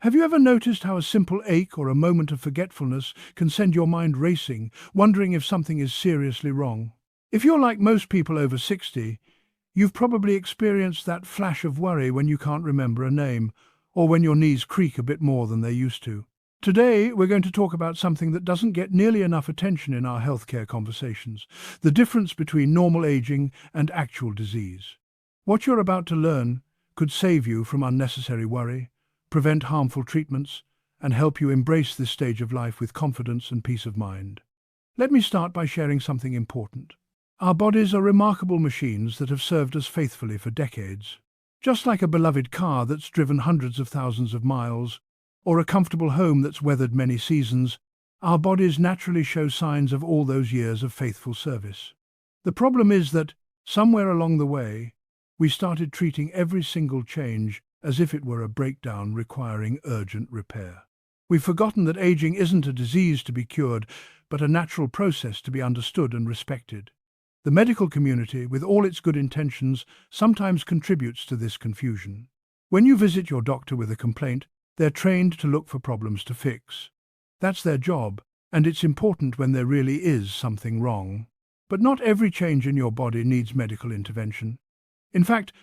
Have you ever noticed how a simple ache or a moment of forgetfulness can send your mind racing, wondering if something is seriously wrong? If you're like most people over 60, you've probably experienced that flash of worry when you can't remember a name, or when your knees creak a bit more than they used to. Today, we're going to talk about something that doesn't get nearly enough attention in our healthcare conversations: the difference between normal aging and actual disease. What you're about to learn could save you from unnecessary worry, prevent harmful treatments, and help you embrace this stage of life with confidence and peace of mind. Let me start by sharing something important. Our bodies are remarkable machines that have served us faithfully for decades. Just like a beloved car that's driven hundreds of thousands of miles, or a comfortable home that's weathered many seasons, our bodies naturally show signs of all those years of faithful service. The problem is that, somewhere along the way, we started treating every single change as if it were a breakdown requiring urgent repair. We've forgotten that aging isn't a disease to be cured, but a natural process to be understood and respected. The medical community, with all its good intentions, sometimes contributes to this confusion. When you visit your doctor with a complaint, they're trained to look for problems to fix. That's their job, and it's important when there really is something wrong. But not every change in your body needs medical intervention. In fact,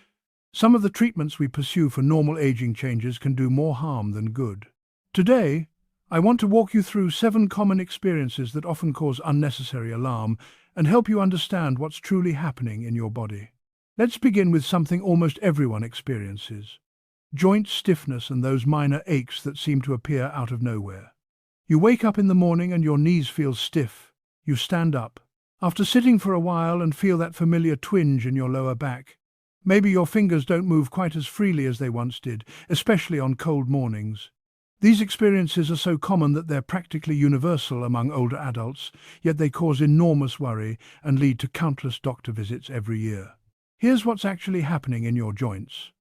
some of the treatments we pursue for normal aging changes can do more harm than good. Today, I want to walk you through 7 common experiences that often cause unnecessary alarm and help you understand what's truly happening in your body. Let's begin with something almost everyone experiences: joint stiffness and those minor aches that seem to appear out of nowhere. You wake up in the morning and your knees feel stiff. You stand up, after sitting for a while, and feel that familiar twinge in your lower back. Maybe your fingers don't move quite as freely as they once did, especially on cold mornings. These experiences are so common that they're practically universal among older adults, yet they cause enormous worry and lead to countless doctor visits every year. Here's what's actually happening in your joints.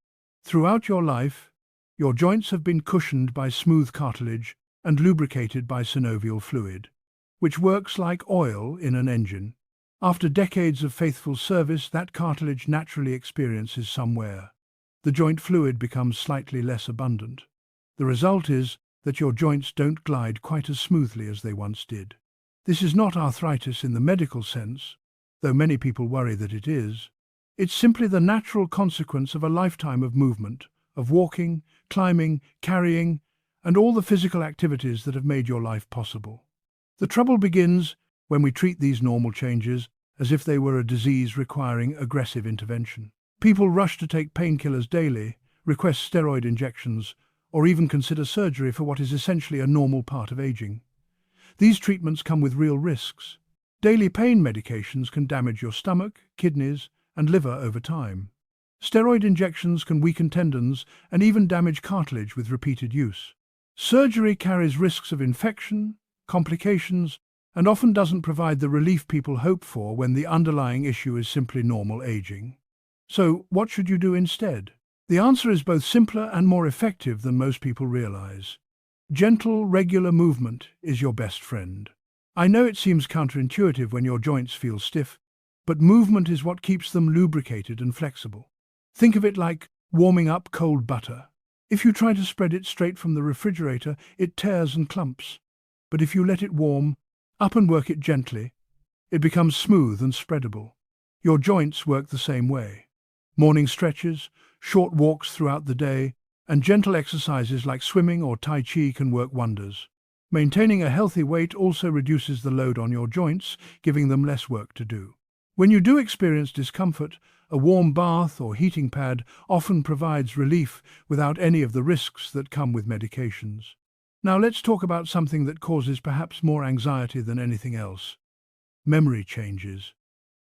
Throughout your life, your joints have been cushioned by smooth cartilage and lubricated by synovial fluid, which works like oil in an engine. After decades of faithful service, that cartilage naturally experiences some wear. The joint fluid becomes slightly less abundant. The result is that your joints don't glide quite as smoothly as they once did. This is not arthritis in the medical sense, though many people worry that it is. It's simply the natural consequence of a lifetime of movement, of walking, climbing, carrying, and all the physical activities that have made your life possible. The trouble begins when we treat these normal changes as if they were a disease requiring aggressive intervention. People rush to take painkillers daily, request steroid injections, or even consider surgery for what is essentially a normal part of aging. These treatments come with real risks. Daily pain medications can damage your stomach, kidneys, and liver over time. Steroid injections can weaken tendons and even damage cartilage with repeated use. Surgery carries risks of infection, complications, and often doesn't provide the relief people hope for when the underlying issue is simply normal aging. So, what should you do instead? The answer is both simpler and more effective than most people realize. Gentle, regular movement is your best friend. I know it seems counterintuitive when your joints feel stiff, but movement is what keeps them lubricated and flexible. Think of it like warming up cold butter. If you try to spread it straight from the refrigerator, it tears and clumps. But if you let it warm, up and work it gently, it becomes smooth and spreadable. Your joints work the same way. Morning stretches, short walks throughout the day, and gentle exercises like swimming or Tai Chi can work wonders. Maintaining a healthy weight also reduces the load on your joints, giving them less work to do. When you do experience discomfort, a warm bath or heating pad often provides relief without any of the risks that come with medications. Now let's talk about something that causes perhaps more anxiety than anything else: memory changes.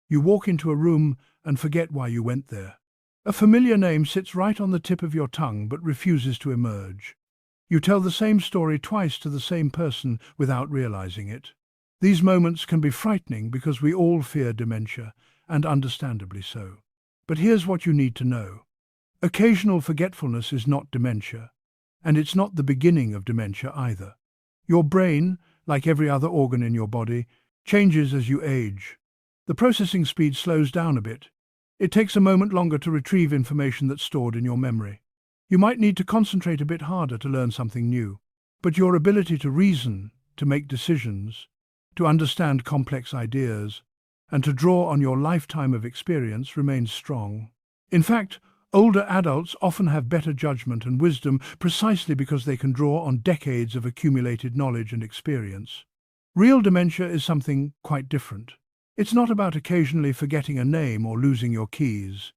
You walk into a room and forget why you went there. A familiar name sits right on the tip of your tongue but refuses to emerge. You tell the same story twice to the same person without realizing it. These moments can be frightening because we all fear dementia, and understandably so. But here's what you need to know. Occasional forgetfulness is not dementia, and it's not the beginning of dementia either. Your brain, like every other organ in your body, changes as you age. The processing speed slows down a bit. It takes a moment longer to retrieve information that's stored in your memory. You might need to concentrate a bit harder to learn something new, but your ability to reason, to make decisions, to understand complex ideas, and to draw on your lifetime of experience remains strong. In fact, older adults often have better judgment and wisdom precisely because they can draw on decades of accumulated knowledge and experience. Real dementia is something quite different. It's not about occasionally forgetting a name or losing your keys.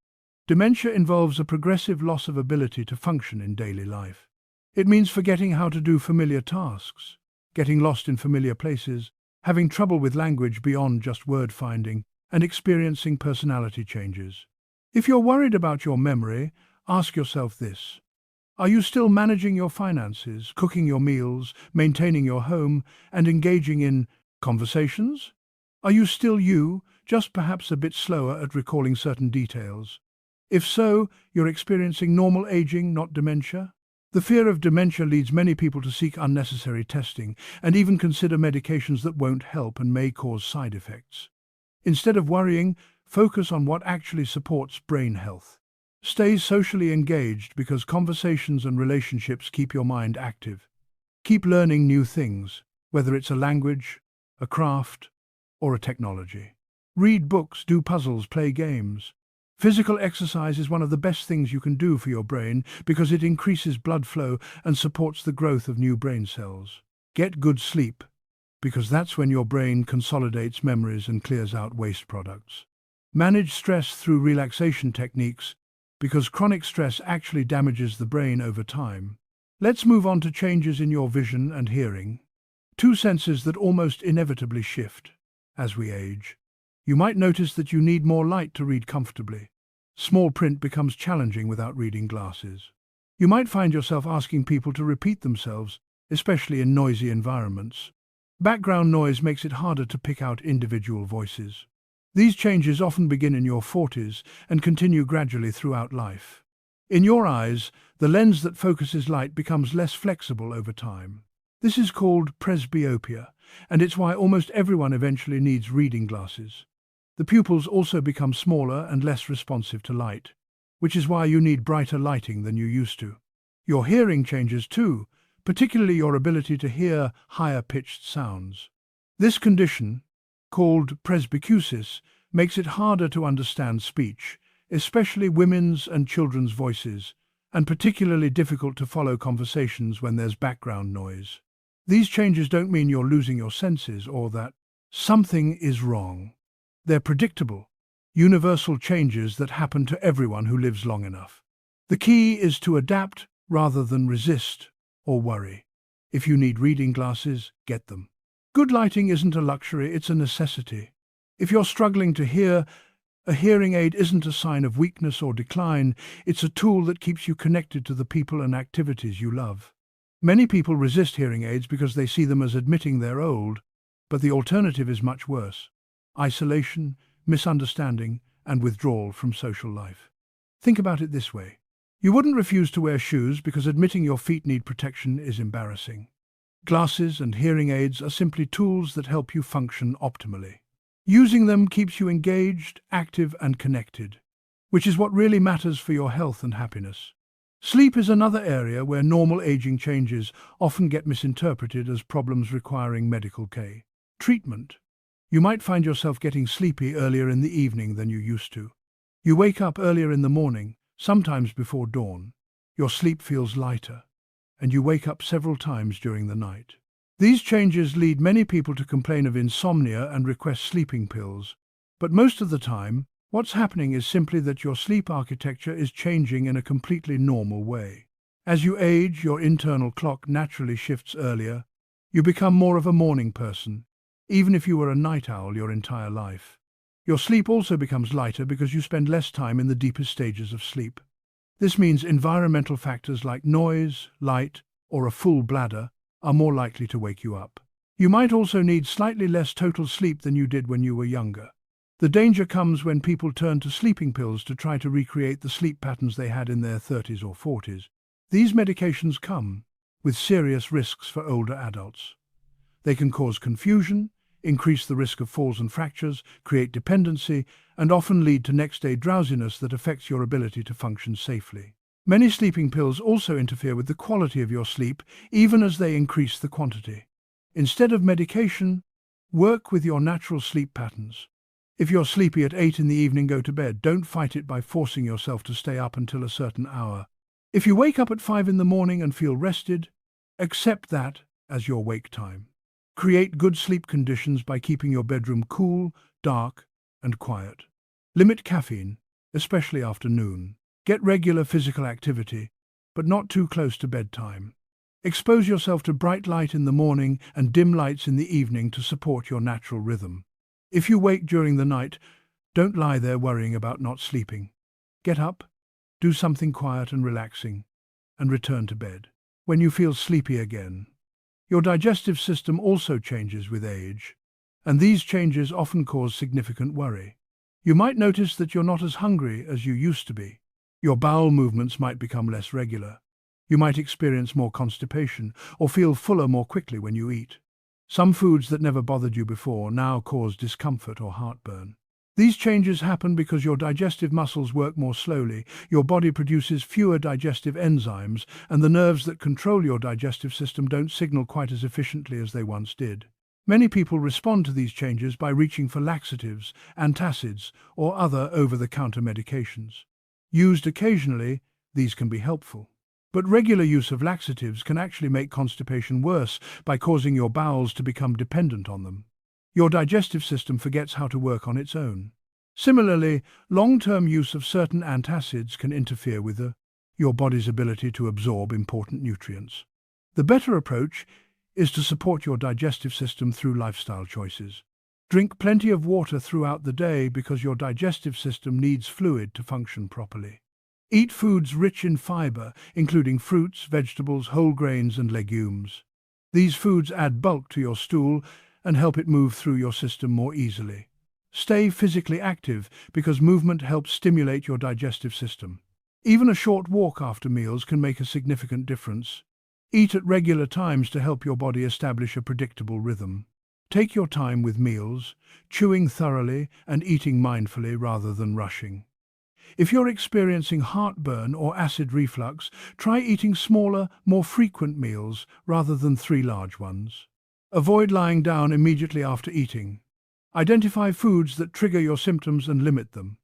Dementia involves a progressive loss of ability to function in daily life. It means forgetting how to do familiar tasks, getting lost in familiar places, having trouble with language beyond just word finding, and experiencing personality changes. If you're worried about your memory, ask yourself this. Are you still managing your finances, cooking your meals, maintaining your home, and engaging in conversations? Are you still you, just perhaps a bit slower at recalling certain details? If so, you're experiencing normal aging, not dementia. The fear of dementia leads many people to seek unnecessary testing and even consider medications that won't help and may cause side effects. Instead of worrying, focus on what actually supports brain health. Stay socially engaged because conversations and relationships keep your mind active. Keep learning new things, whether it's a language, a craft, or a technology. Read books, do puzzles, play games. Physical exercise is one of the best things you can do for your brain because it increases blood flow and supports the growth of new brain cells. Get good sleep, because that's when your brain consolidates memories and clears out waste products. Manage stress through relaxation techniques, because chronic stress actually damages the brain over time. Let's move on to changes in your vision and hearing, two senses that almost inevitably shift as we age. You might notice that you need more light to read comfortably. Small print becomes challenging without reading glasses. You might find yourself asking people to repeat themselves, especially in noisy environments. Background noise makes it harder to pick out individual voices. These changes often begin in your 40s and continue gradually throughout life. In your eyes, the lens that focuses light becomes less flexible over time. This is called presbyopia, and it's why almost everyone eventually needs reading glasses. The pupils also become smaller and less responsive to light, which is why you need brighter lighting than you used to. Your hearing changes too, particularly your ability to hear higher-pitched sounds. This condition, called presbycusis, makes it harder to understand speech, especially women's and children's voices, and particularly difficult to follow conversations when there's background noise. These changes don't mean you're losing your senses or that something is wrong. They're predictable, universal changes that happen to everyone who lives long enough. The key is to adapt rather than resist or worry. If you need reading glasses, get them. Good lighting isn't a luxury, it's a necessity. If you're struggling to hear, a hearing aid isn't a sign of weakness or decline, it's a tool that keeps you connected to the people and activities you love. Many people resist hearing aids because they see them as admitting they're old, but the alternative is much worse. Isolation, misunderstanding, and withdrawal from social life. Think about it this way. You wouldn't refuse to wear shoes because admitting your feet need protection is embarrassing. Glasses and hearing aids are simply tools that help you function optimally. Using them keeps you engaged, active, and connected, which is what really matters for your health and happiness. Sleep is another area where normal aging changes often get misinterpreted as problems requiring medical care. Treatment. You might find yourself getting sleepy earlier in the evening than you used to. You wake up earlier in the morning, sometimes before dawn. Your sleep feels lighter, and you wake up several times during the night. These changes lead many people to complain of insomnia and request sleeping pills. But most of the time, what's happening is simply that your sleep architecture is changing in a completely normal way. As you age, your internal clock naturally shifts earlier. You become more of a morning person, even if you were a night owl your entire life. Your sleep also becomes lighter because you spend less time in the deepest stages of sleep. This means environmental factors like noise, light, or a full bladder are more likely to wake you up. You might also need slightly less total sleep than you did when you were younger. The danger comes when people turn to sleeping pills to try to recreate the sleep patterns they had in their 30s or 40s. These medications come with serious risks for older adults. They can cause confusion, increase the risk of falls and fractures, create dependency, and often lead to next-day drowsiness that affects your ability to function safely. Many sleeping pills also interfere with the quality of your sleep, even as they increase the quantity. Instead of medication, work with your natural sleep patterns. If you're sleepy at 8 in the evening, go to bed. Don't fight it by forcing yourself to stay up until a certain hour. If you wake up at 5 in the morning and feel rested, accept that as your wake time. Create good sleep conditions by keeping your bedroom cool, dark, and quiet. Limit caffeine, especially after noon. Get regular physical activity, but not too close to bedtime. Expose yourself to bright light in the morning and dim lights in the evening to support your natural rhythm. If you wake during the night, don't lie there worrying about not sleeping. Get up, do something quiet and relaxing, and return to bed. When you feel sleepy again, your digestive system also changes with age, and these changes often cause significant worry. You might notice that you're not as hungry as you used to be. Your bowel movements might become less regular. You might experience more constipation or feel fuller more quickly when you eat. Some foods that never bothered you before now cause discomfort or heartburn. These changes happen because your digestive muscles work more slowly, your body produces fewer digestive enzymes, and the nerves that control your digestive system don't signal quite as efficiently as they once did. Many people respond to these changes by reaching for laxatives, antacids, or other over-the-counter medications. Used occasionally, these can be helpful. But regular use of laxatives can actually make constipation worse by causing your bowels to become dependent on them. Your digestive system forgets how to work on its own. Similarly, long-term use of certain antacids can interfere with your body's ability to absorb important nutrients. The better approach is to support your digestive system through lifestyle choices. Drink plenty of water throughout the day because your digestive system needs fluid to function properly. Eat foods rich in fiber, including fruits, vegetables, whole grains, and legumes. These foods add bulk to your stool and help it move through your system more easily. Stay physically active because movement helps stimulate your digestive system. Even a short walk after meals can make a significant difference. Eat at regular times to help your body establish a predictable rhythm. Take your time with meals, chewing thoroughly and eating mindfully rather than rushing. If you're experiencing heartburn or acid reflux, try eating smaller, more frequent meals rather than 3 large ones. Avoid lying down immediately after eating. Identify foods that trigger your symptoms and limit them.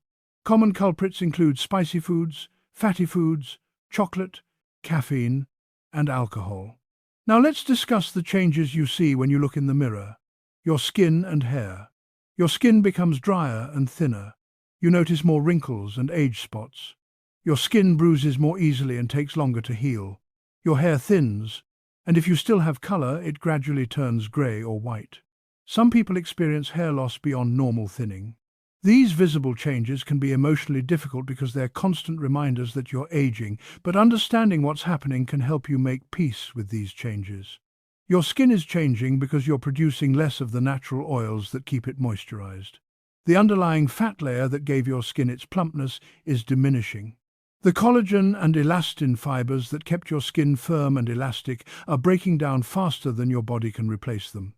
Common culprits include spicy foods, fatty foods, chocolate, caffeine, and alcohol. Now let's discuss the changes you see when you look in the mirror. Your skin and hair. Your skin becomes drier and thinner. You notice more wrinkles and age spots. Your skin bruises more easily and takes longer to heal. Your hair thins, and if you still have color, it gradually turns gray or white. Some people experience hair loss beyond normal thinning. These visible changes can be emotionally difficult because they're constant reminders that you're aging, but understanding what's happening can help you make peace with these changes. Your skin is changing because you're producing less of the natural oils that keep it moisturized. The underlying fat layer that gave your skin its plumpness is diminishing. The collagen and elastin fibers that kept your skin firm and elastic are breaking down faster than your body can replace them.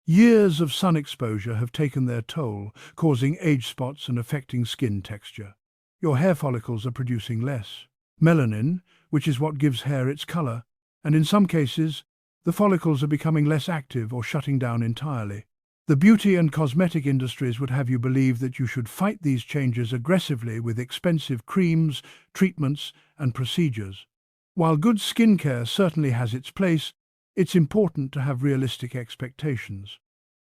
Years of sun exposure have taken their toll, causing age spots and affecting skin texture. Your hair follicles are producing less melanin, which is what gives hair its color, and in some cases, the follicles are becoming less active or shutting down entirely. The beauty and cosmetic industries would have you believe that you should fight these changes aggressively with expensive creams, treatments, and procedures. While good skincare certainly has its place, it's important to have realistic expectations.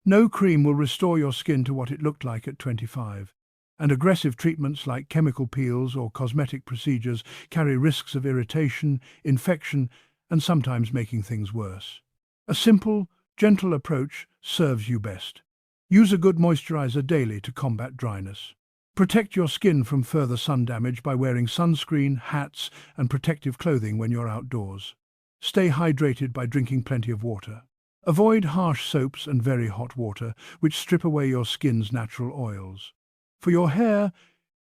No cream will restore your skin to what it looked like at 25, and aggressive treatments like chemical peels or cosmetic procedures carry risks of irritation, infection, and sometimes making things worse. A simple, gentle approach serves you best. Use a good moisturizer daily to combat dryness. Protect your skin from further sun damage by wearing sunscreen, hats, and protective clothing when you're outdoors. Stay hydrated by drinking plenty of water. Avoid harsh soaps and very hot water, which strip away your skin's natural oils. For your hair,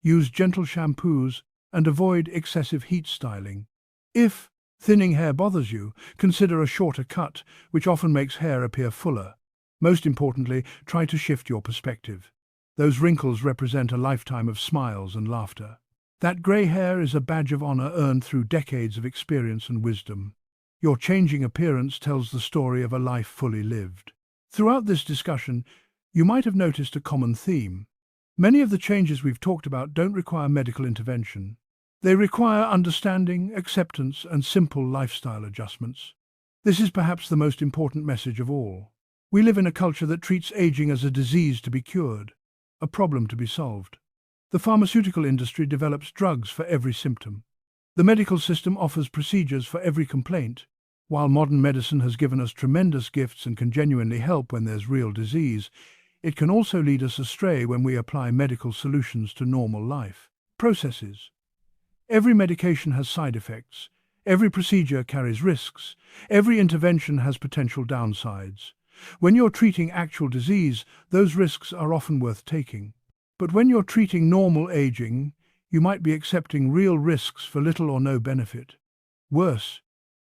use gentle shampoos and avoid excessive heat styling. If thinning hair bothers you, consider a shorter cut, which often makes hair appear fuller. Most importantly, try to shift your perspective. Those wrinkles represent a lifetime of smiles and laughter. That grey hair is a badge of honor earned through decades of experience and wisdom. Your changing appearance tells the story of a life fully lived. Throughout this discussion, you might have noticed a common theme. Many of the changes we've talked about don't require medical intervention. They require understanding, acceptance, and simple lifestyle adjustments. This is perhaps the most important message of all. We live in a culture that treats aging as a disease to be cured, a problem to be solved. The pharmaceutical industry develops drugs for every symptom. The medical system offers procedures for every complaint. While modern medicine has given us tremendous gifts and can genuinely help when there's real disease, it can also lead us astray when we apply medical solutions to normal life processes. Every medication has side effects. Every procedure carries risks. Every intervention has potential downsides. When you're treating actual disease, those risks are often worth taking. But when you're treating normal aging, you might be accepting real risks for little or no benefit. Worse,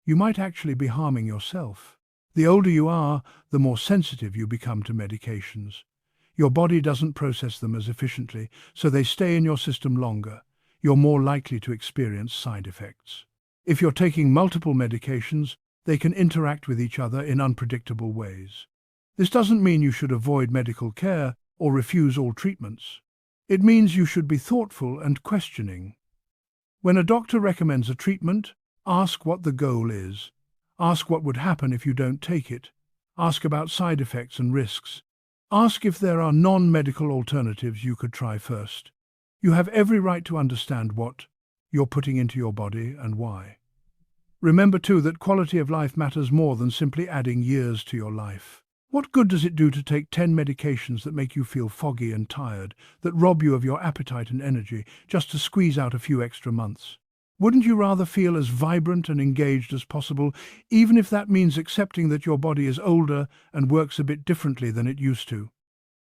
you might actually be harming yourself. The older you are, the more sensitive you become to medications. Your body doesn't process them as efficiently, so they stay in your system longer. You're more likely to experience side effects. If you're taking multiple medications, they can interact with each other in unpredictable ways. This doesn't mean you should avoid medical care or refuse all treatments. It means you should be thoughtful and questioning. When a doctor recommends a treatment, ask what the goal is. Ask what would happen if you don't take it. Ask about side effects and risks. Ask if there are non-medical alternatives you could try first. You have every right to understand what you're putting into your body and why. Remember too that quality of life matters more than simply adding years to your life. What good does it do to take 10 medications that make you feel foggy and tired, that rob you of your appetite and energy, just to squeeze out a few extra months? Wouldn't you rather feel as vibrant and engaged as possible, even if that means accepting that your body is older and works a bit differently than it used to?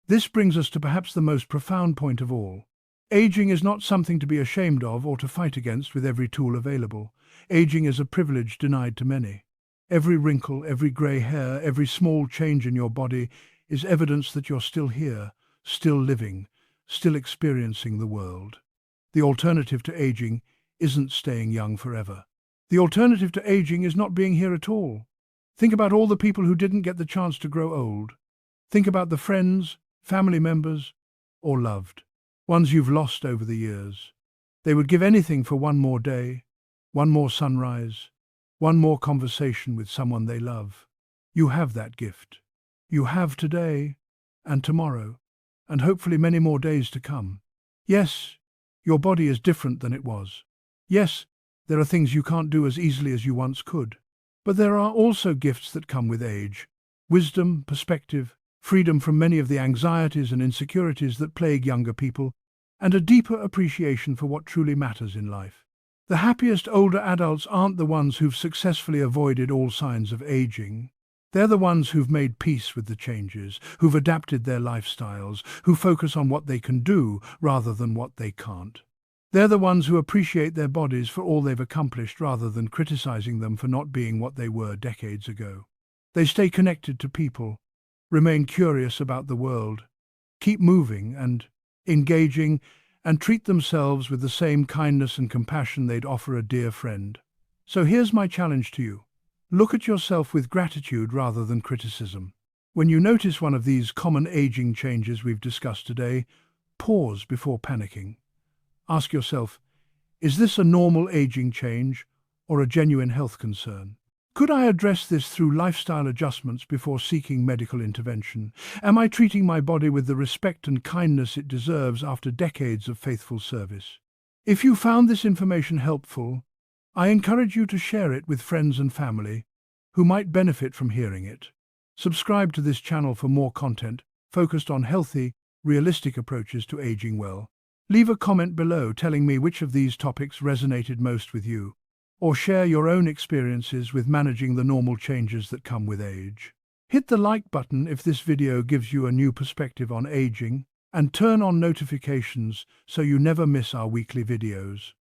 This brings us to perhaps the most profound point of all. Aging is not something to be ashamed of or to fight against with every tool available. Aging is a privilege denied to many. Every wrinkle, every grey hair, every small change in your body is evidence that you're still here, still living, still experiencing the world. The alternative to aging isn't staying young forever. The alternative to aging is not being here at all. Think about all the people who didn't get the chance to grow old. Think about the friends, family members, or loved ones you've lost over the years. They would give anything for one more day, one more sunrise, one more conversation with someone they love. You have that gift. You have today and tomorrow, and hopefully many more days to come. Yes, your body is different than it was. Yes, there are things you can't do as easily as you once could. But there are also gifts that come with age. Wisdom, perspective, freedom from many of the anxieties and insecurities that plague younger people, and a deeper appreciation for what truly matters in life. The happiest older adults aren't the ones who've successfully avoided all signs of aging. They're the ones who've made peace with the changes, who've adapted their lifestyles, who focus on what they can do rather than what they can't. They're the ones who appreciate their bodies for all they've accomplished rather than criticizing them for not being what they were decades ago. They stay connected to people, remain curious about the world, keep moving and engaging, and treat themselves with the same kindness and compassion they'd offer a dear friend. So here's my challenge to you. Look at yourself with gratitude rather than criticism. When you notice one of these common aging changes we've discussed today, pause before panicking. Ask yourself, is this a normal aging change or a genuine health concern? Could I address this through lifestyle adjustments before seeking medical intervention? Am I treating my body with the respect and kindness it deserves after decades of faithful service? If you found this information helpful, I encourage you to share it with friends and family who might benefit from hearing it. Subscribe to this channel for more content focused on healthy, realistic approaches to aging well. Leave a comment below telling me which of these topics resonated most with you, or share your own experiences with managing the normal changes that come with age. Hit the like button if this video gives you a new perspective on aging, and turn on notifications so you never miss our weekly videos.